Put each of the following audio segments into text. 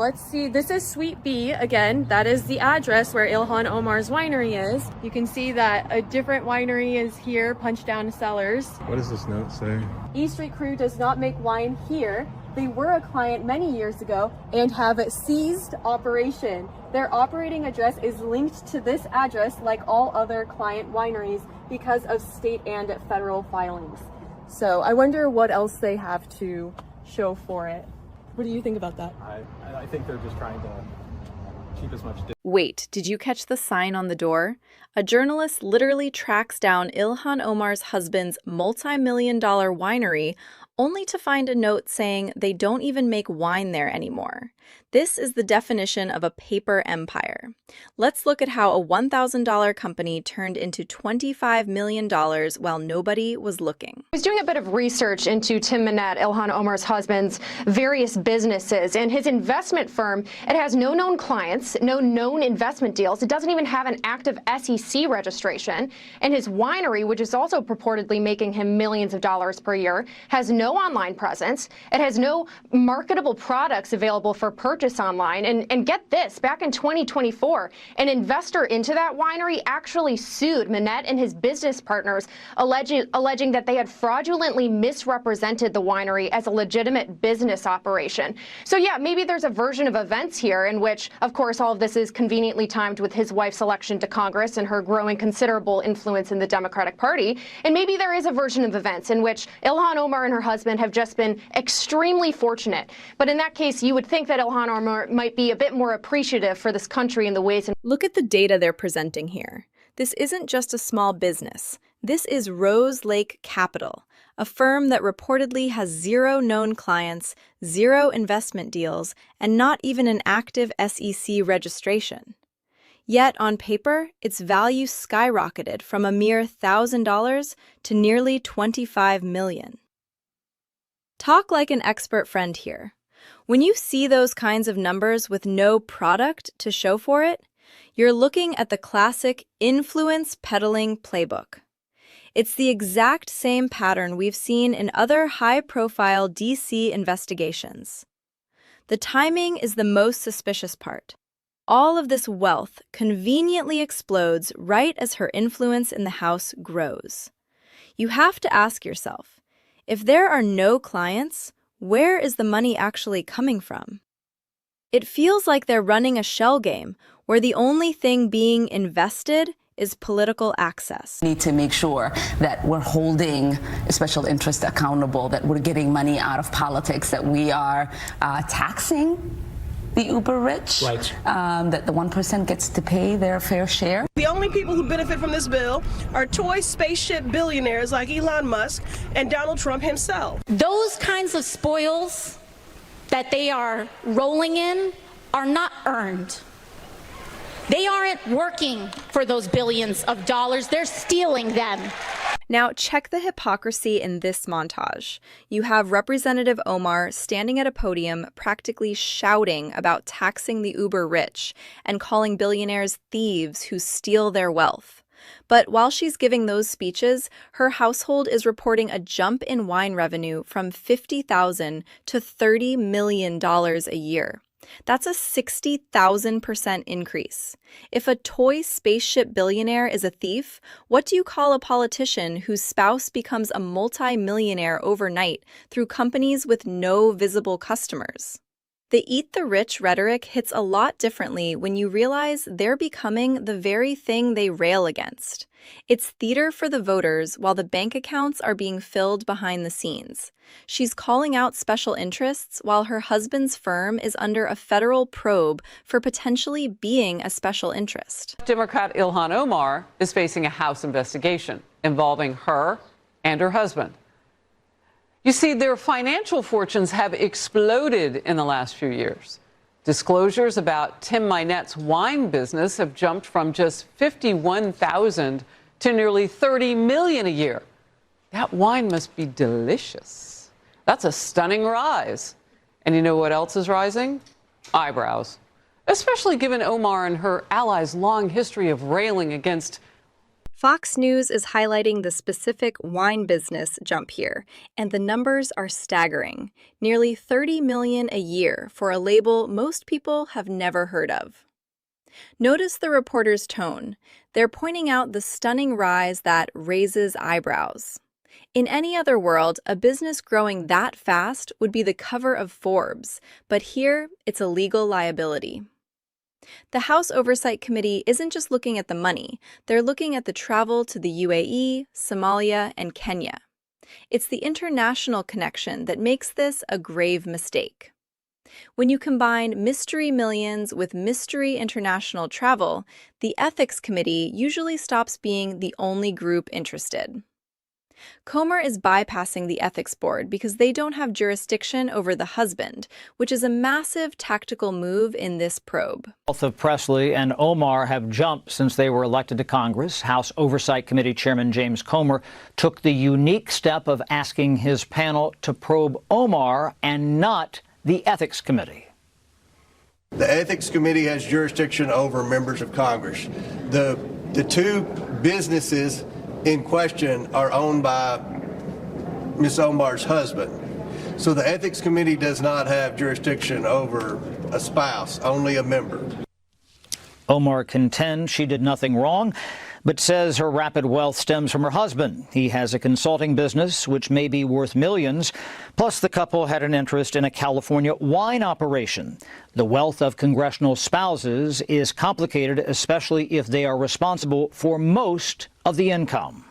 let's see. This is Suite B. Again, that is the address where Ilhan Omar's winery is. You can see that a different winery is here, Punch Down Cellars. What does this note say? E Street Crew does not make wine here. They were a client many years ago and have ceased operation. Their operating address is linked to this address like all other client wineries because of state and federal filings. So I wonder what else they have to show for it. What do you think about that? I think they're just trying to keep as much distance. Wait, did you catch the sign on the door? A journalist literally tracks down Ilhan Omar's husband's multi-million-dollar winery only to find a note saying they don't even make wine there anymore. This is the definition of a paper empire. Let's look at how a $1,000 company turned into $25 million while nobody was looking. I was doing a bit of research into Tim Mynett, Ilhan Omar's husband's various businesses, and his investment firm, it has no known clients, no known investment deals. It doesn't even have an active SEC registration. And his winery, which is also purportedly making him millions of dollars per year, has no online presence. It has no marketable products available for purchase online. And get this, back in 2024, an investor into that winery actually sued Mynett and his business partners, alleging that they had fraudulently misrepresented the winery as a legitimate business operation. So yeah, maybe there's a version of events here in which, of course, all of this is conveniently timed with his wife's election to Congress and her growing considerable influence in the Democratic Party. And maybe there is a version of events in which Ilhan Omar and her husband have just been extremely fortunate. But in that case, you would think that Ilhan Omar might be a bit more appreciative for this country in the ways in. Look at the data they're presenting here. This isn't just a small business. This is Rose Lake Capital, a firm that reportedly has 0 known clients, 0 investment deals, and not even an active SEC registration. Yet, on paper, its value skyrocketed from a mere $1,000 to nearly $25 million. Talk like an expert friend here. When you see those kinds of numbers with no product to show for it, you're looking at the classic influence peddling playbook. It's the exact same pattern we've seen in other high-profile DC investigations. The timing is the most suspicious part. All of this wealth conveniently explodes right as her influence in the house grows. You have to ask yourself, if there are no clients, where is the money actually coming from? It feels like they're running a shell game where the only thing being invested is political access. We need to make sure that we're holding special interests accountable, that we're getting money out of politics, that we are taxing the uber rich, right. That the 1% gets to pay their fair share. The only people who benefit from this bill are toy spaceship billionaires like Elon Musk and Donald Trump himself. Those kinds of spoils that they are rolling in are not earned. They aren't working for those billions of dollars. They're stealing them. Now, check the hypocrisy in this montage. You have Representative Omar standing at a podium practically shouting about taxing the uber rich and calling billionaires thieves who steal their wealth. But while she's giving those speeches, her household is reporting a jump in wine revenue from $50,000 to $30 million a year. That's a 60,000% increase. If a toy spaceship billionaire is a thief, what do you call a politician whose spouse becomes a multi-millionaire overnight through companies with no visible customers? The eat the rich rhetoric hits a lot differently when you realize they're becoming the very thing they rail against. It's theater for the voters while the bank accounts are being filled behind the scenes. She's calling out special interests while her husband's firm is under a federal probe for potentially being a special interest. Democrat Ilhan Omar is facing a House investigation involving her and her husband. You see, their financial fortunes have exploded in the last few years. Disclosures about Tim Mynett's wine business have jumped from just $51,000 to nearly $30 million a year. That wine must be delicious. That's a stunning rise. And you know what else is rising? Eyebrows. Especially given Omar and her allies' long history of railing against Fox News is highlighting the specific wine business jump here, and the numbers are staggering. Nearly $30 million a year for a label most people have never heard of. Notice the reporter's tone. They're pointing out the stunning rise that raises eyebrows. In any other world, a business growing that fast would be the cover of Forbes, but here it's a legal liability. The House Oversight Committee isn't just looking at the money, they're looking at the travel to the UAE, Somalia, and Kenya. It's the international connection that makes this a grave mistake. When you combine mystery millions with mystery international travel, the Ethics Committee usually stops being the only group interested. Comer is bypassing the ethics board because they don't have jurisdiction over the husband, which is a massive tactical move in this probe. Both of Presley and Omar have jumped since they were elected to Congress. House Oversight Committee Chairman James Comer took the unique step of asking his panel to probe Omar and not the Ethics Committee. The Ethics Committee has jurisdiction over members of Congress. The two businesses in question are owned by Ms. Omar's husband. So the Ethics Committee does not have jurisdiction over a spouse, only a member. Omar contends she did nothing wrong, but says her rapid wealth stems from her husband. He has a consulting business, which may be worth millions. Plus, the couple had an interest in a California wine operation. The wealth of congressional spouses is complicated, especially if they are responsible for most of the income.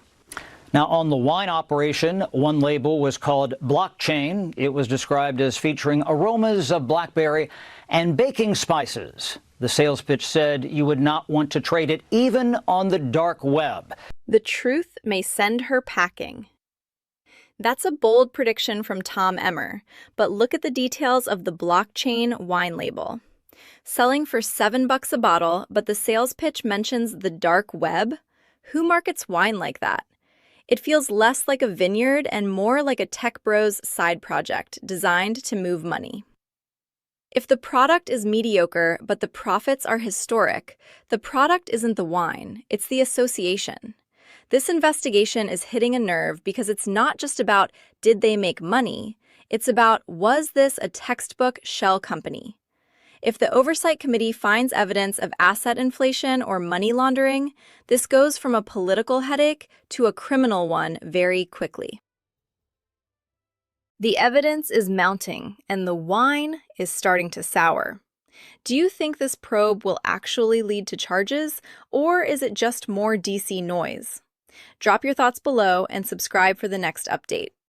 Now, on the wine operation, one label was called Blockchain. It was described as featuring aromas of blackberry and baking spices. The sales pitch said you would not want to trade it even on the dark web. The truth may send her packing. That's a bold prediction from Tom Emmer, but look at the details of the Blockchain wine label. Selling for $7 a bottle, but the sales pitch mentions the dark web? Who markets wine like that? It feels less like a vineyard and more like a tech bros side project designed to move money. If the product is mediocre, but the profits are historic, the product isn't the wine, it's the association. This investigation is hitting a nerve because it's not just about did they make money, it's about was this a textbook shell company? If the Oversight Committee finds evidence of asset inflation or money laundering, this goes from a political headache to a criminal one very quickly. The evidence is mounting, and the wine is starting to sour. Do you think this probe will actually lead to charges, or is it just more DC noise? Drop your thoughts below and subscribe for the next update.